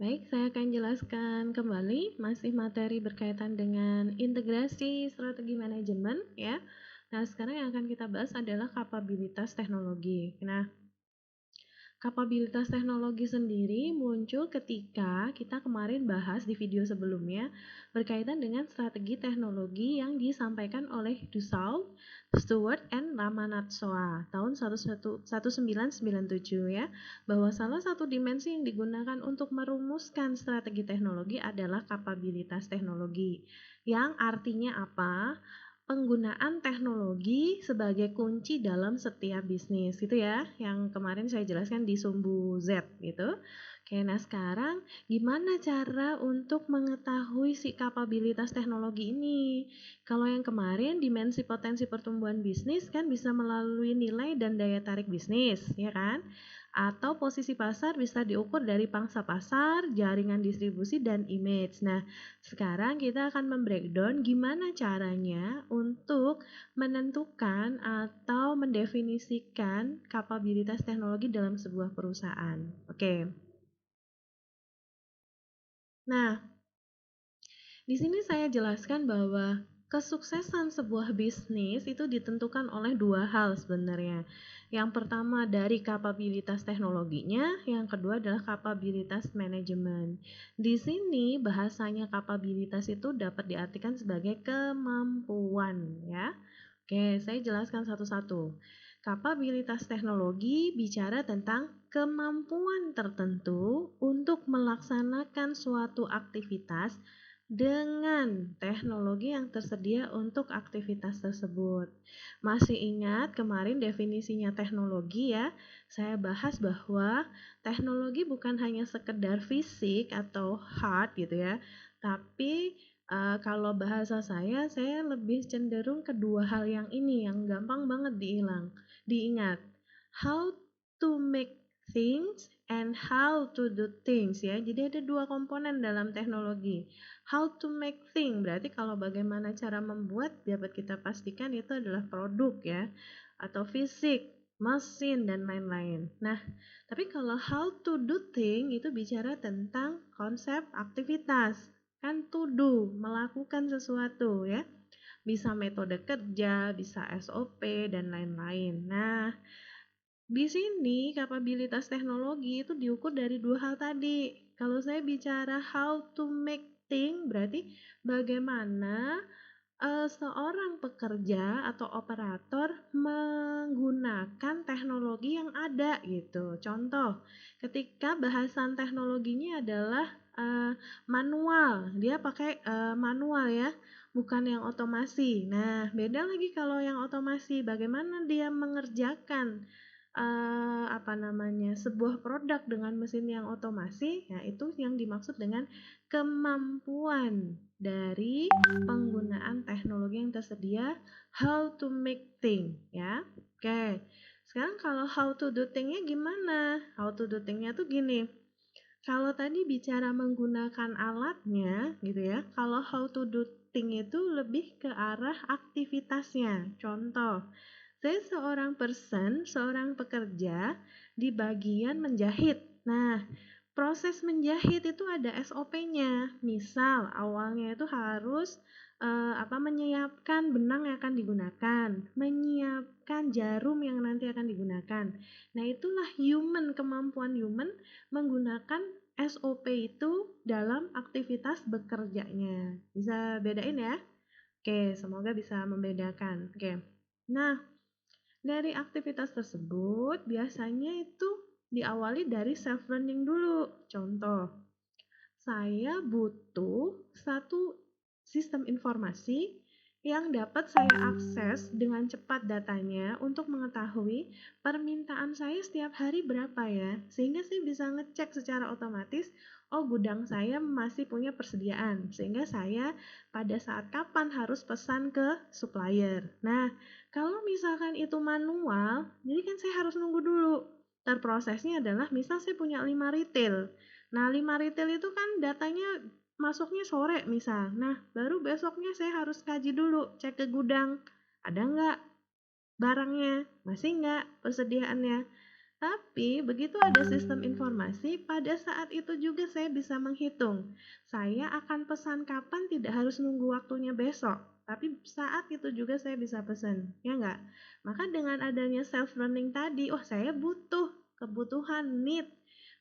Baik, saya akan jelaskan kembali masih materi berkaitan dengan integrasi strategi manajemen ya. Nah, sekarang yang akan kita bahas adalah kapabilitas teknologi. Nah, kapabilitas teknologi sendiri muncul ketika kita kemarin bahas di video sebelumnya berkaitan dengan strategi teknologi yang disampaikan oleh Dussault, Stewart, and Ramanatsoa tahun 1997 ya, bahwa salah satu dimensi yang digunakan untuk merumuskan strategi teknologi adalah kapabilitas teknologi. Yang artinya apa? Penggunaan teknologi sebagai kunci dalam setiap bisnis gitu ya, yang kemarin saya jelaskan di sumbu Z gitu. Oke, nah sekarang gimana cara untuk mengetahui si kapabilitas teknologi ini? Kalau yang kemarin dimensi potensi pertumbuhan bisnis kan bisa melalui nilai dan daya tarik bisnis, ya kan? Atau posisi pasar bisa diukur dari pangsa pasar, jaringan distribusi, dan image. Nah, sekarang kita akan membreakdown gimana caranya untuk menentukan atau mendefinisikan kapabilitas teknologi dalam sebuah perusahaan. Oke. Nah, di sini saya jelaskan bahwa kesuksesan sebuah bisnis itu ditentukan oleh dua hal sebenarnya. Yang pertama dari kapabilitas teknologinya, yang kedua adalah kapabilitas manajemen. Di sini bahasanya kapabilitas itu dapat diartikan sebagai kemampuan ya. Oke, saya jelaskan satu-satu. Kapabilitas teknologi bicara tentang kemampuan tertentu untuk melaksanakan suatu aktivitas dengan teknologi yang tersedia untuk aktivitas tersebut. Masih ingat kemarin definisinya teknologi ya? Saya bahas bahwa teknologi bukan hanya sekedar fisik atau hard gitu ya, tapi kalau bahasa saya lebih cenderung kedua hal yang ini yang gampang banget diingat. How to make things and how to do things ya. Jadi ada dua komponen dalam teknologi. How to make thing berarti kalau bagaimana cara membuat dapat kita pastikan itu adalah produk ya atau fisik, mesin dan lain-lain. Nah, tapi kalau how to do thing itu bicara tentang konsep aktivitas. Kan to do, melakukan sesuatu ya. Bisa metode kerja, bisa SOP dan lain-lain. Nah, di sini kapabilitas teknologi itu diukur dari dua hal tadi. Kalau saya bicara how to make thing berarti bagaimana seorang pekerja atau operator menggunakan teknologi yang ada gitu. Contoh, ketika bahasan teknologinya adalah manual, dia pakai manual ya, bukan yang otomasi. Nah, beda lagi kalau yang otomasi, bagaimana dia mengerjakan sebuah produk dengan mesin yang otomasi. Nah, itu yang dimaksud dengan kemampuan dari penggunaan teknologi yang tersedia, how to make thing ya. Oke. Sekarang kalau how to do thing-nya gimana? How to do thing-nya tuh gini. Kalau tadi bicara menggunakan alatnya gitu ya. Kalau how to do thing itu lebih ke arah aktivitasnya. Contoh, saya seorang pekerja di bagian menjahit. Nah, proses menjahit itu ada SOP-nya. Misal, awalnya itu harus menyiapkan benang yang akan digunakan, menyiapkan jarum yang nanti akan digunakan. Nah, itulah kemampuan human menggunakan SOP itu dalam aktivitas bekerjanya. Bisa bedain ya? Oke, semoga bisa membedakan. Oke. Nah, dari aktivitas tersebut biasanya itu diawali dari self learning dulu. Contoh, saya butuh satu sistem informasi yang dapat saya akses dengan cepat datanya untuk mengetahui permintaan saya setiap hari berapa ya. Sehingga saya bisa ngecek secara otomatis, oh gudang saya masih punya persediaan. Sehingga saya pada saat kapan harus pesan ke supplier. Nah, kalau misalkan itu manual, jadi kan saya harus nunggu dulu. Terprosesnya adalah misal saya punya 5 retail. Nah, 5 retail itu kan datanya masuknya sore misal. Nah, baru besoknya saya harus kaji dulu, cek ke gudang, ada nggak barangnya, masih nggak persediaannya. Tapi begitu ada sistem informasi, pada saat itu juga saya bisa menghitung. Saya akan pesan kapan tidak harus nunggu waktunya besok, tapi saat itu juga saya bisa pesan, ya enggak? Maka dengan adanya self-learning tadi, wah saya butuh kebutuhan need.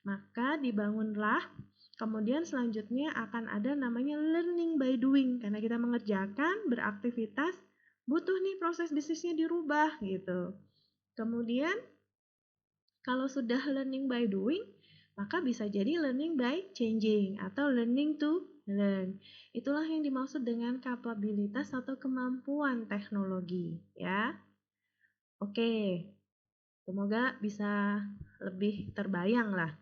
Maka dibangunlah, kemudian selanjutnya akan ada namanya learning by doing, karena kita mengerjakan, beraktivitas, butuh nih proses bisnisnya dirubah gitu. Kemudian kalau sudah learning by doing, maka bisa jadi learning by changing atau learning to learn. Itulah yang dimaksud dengan kapabilitas atau kemampuan teknologi, ya. Oke, semoga bisa lebih terbayang lah.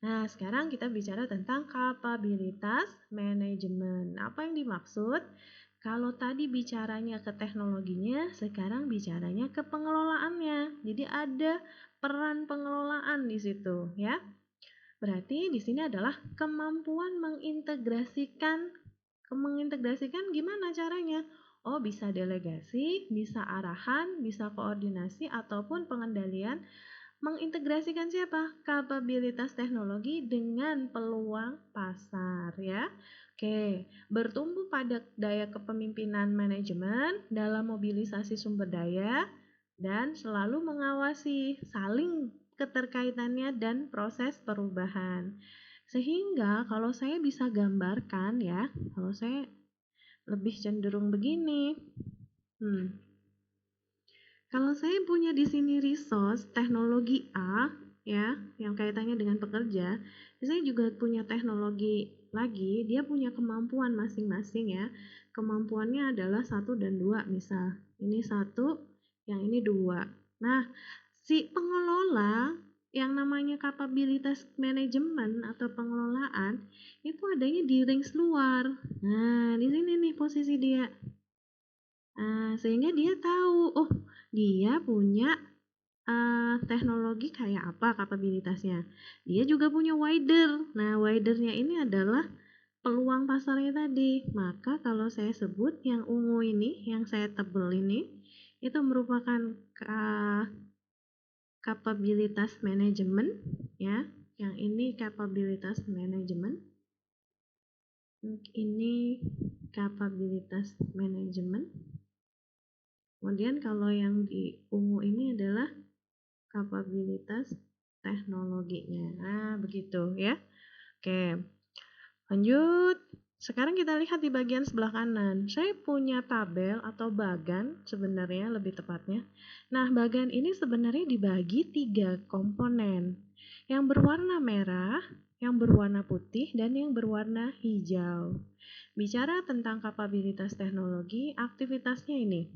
Nah, sekarang kita bicara tentang kapabilitas manajemen. Apa yang dimaksud? Kalau tadi bicaranya ke teknologinya, sekarang bicaranya ke pengelolaannya. Jadi ada peran pengelolaan di situ, ya. Berarti di sini adalah kemampuan mengintegrasikan. Mengintegrasikan gimana caranya? Oh, bisa delegasi, bisa arahan, bisa koordinasi ataupun pengendalian. Mengintegrasikan siapa? Kapabilitas teknologi dengan peluang pasar, ya. Oke, bertumbuh pada daya kepemimpinan manajemen dalam mobilisasi sumber daya dan selalu mengawasi saling keterkaitannya dan proses perubahan. Sehingga kalau saya bisa gambarkan ya, kalau saya lebih cenderung begini. Kalau saya punya di sini resource teknologi A ya, yang kaitannya dengan pekerja, saya juga punya teknologi lagi, dia punya kemampuan masing-masing ya. Kemampuannya adalah 1 dan 2 misal. Ini 1, yang ini 2. Nah, si pengelola yang namanya kapabilitas manajemen atau pengelolaan itu adanya di range luar. Nah, di sini nih posisi dia. Nah, sehingga dia tahu, oh dia punya teknologi kayak apa kapabilitasnya. Dia juga punya wider. Nah, widernya ini adalah peluang pasarnya tadi. Maka kalau saya sebut yang ungu ini, yang saya tebel ini, itu merupakan kapabilitas manajemen, ya. Yang ini kapabilitas manajemen. Ini kapabilitas manajemen. Kemudian kalau yang di ungu ini adalah kapabilitas teknologinya. Nah, begitu ya. Oke, lanjut. Sekarang kita lihat di bagian sebelah kanan. Saya punya tabel atau bagan sebenarnya lebih tepatnya. Nah, bagan ini sebenarnya dibagi 3 komponen. Yang berwarna merah, yang berwarna putih, dan yang berwarna hijau. Bicara tentang kapabilitas teknologi, aktivitasnya ini.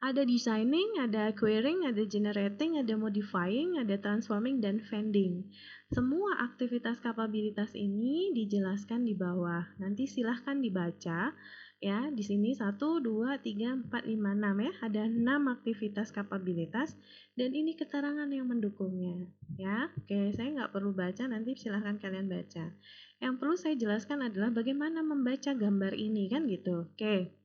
Ada designing, ada querying, ada generating, ada modifying, ada transforming, dan vending. Semua aktivitas kapabilitas ini dijelaskan di bawah. Nanti silahkan dibaca ya. Di sini 1, 2, 3, 4, 5, 6 ya. Ada 6 aktivitas kapabilitas dan ini keterangan yang mendukungnya ya. Oke, saya nggak perlu baca, nanti silahkan kalian baca. Yang perlu saya jelaskan adalah bagaimana membaca gambar ini kan gitu. Oke.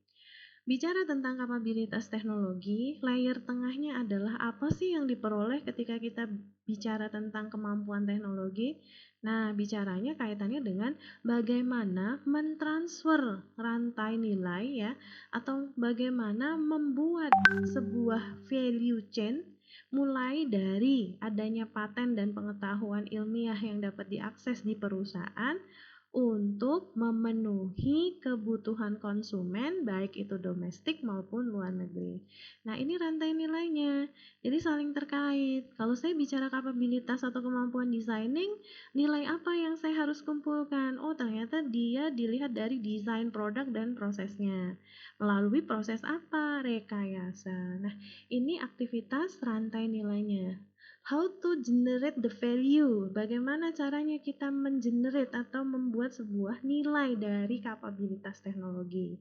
Bicara tentang kapabilitas teknologi, layer tengahnya adalah apa sih yang diperoleh ketika kita bicara tentang kemampuan teknologi? Nah, bicaranya kaitannya dengan bagaimana mentransfer rantai nilai ya, atau bagaimana membuat sebuah value chain mulai dari adanya paten dan pengetahuan ilmiah yang dapat diakses di perusahaan untuk memenuhi kebutuhan konsumen baik itu domestik maupun luar negeri. Nah, ini rantai nilainya. Jadi saling terkait. Kalau saya bicara kapabilitas atau kemampuan designing, nilai apa yang saya harus kumpulkan? Oh, ternyata dia dilihat dari desain produk dan prosesnya. Melalui proses apa? Rekayasa. Nah, ini aktivitas rantai nilainya. How to generate the value? Bagaimana caranya kita mengenerate atau membuat sebuah nilai dari kapabilitas teknologi?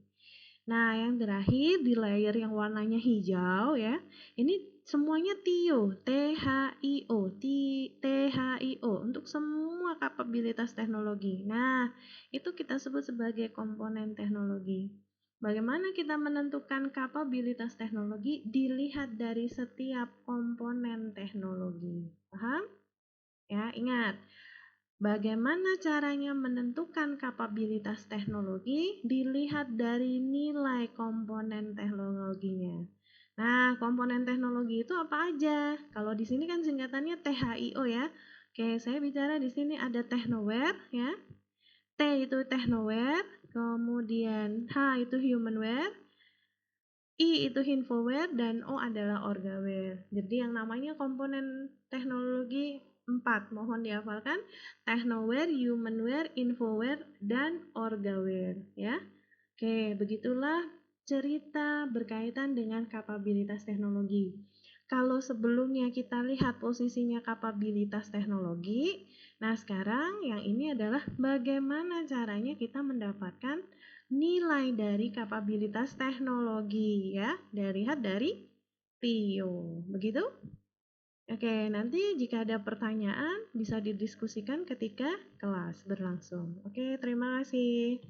Nah, yang terakhir di layer yang warnanya hijau ya. Ini semuanya TIO, THIO, THIO untuk semua kapabilitas teknologi. Nah, itu kita sebut sebagai komponen teknologi. Bagaimana kita menentukan kapabilitas teknologi? Dilihat dari setiap komponen teknologi. Paham? Ya, ingat. Bagaimana caranya menentukan kapabilitas teknologi? Dilihat dari nilai komponen teknologinya. Nah, komponen teknologi itu apa aja? Kalau di sini kan singkatannya THIO ya. Oke, saya bicara di sini ada Technoware ya. T itu Technoware, kemudian H itu Humanware, I itu Infoware, dan O adalah Orgaware. Jadi yang namanya komponen teknologi 4, mohon dihafalkan. Technoware, Humanware, Infoware, dan Orgaware ya. Oke, begitulah cerita berkaitan dengan kapabilitas teknologi. Kalau sebelumnya kita lihat posisinya kapabilitas teknologi, nah sekarang yang ini adalah bagaimana caranya kita mendapatkan nilai dari kapabilitas teknologi ya, dilihat dari PIO. Begitu? Oke, nanti jika ada pertanyaan bisa didiskusikan ketika kelas berlangsung. Oke, terima kasih.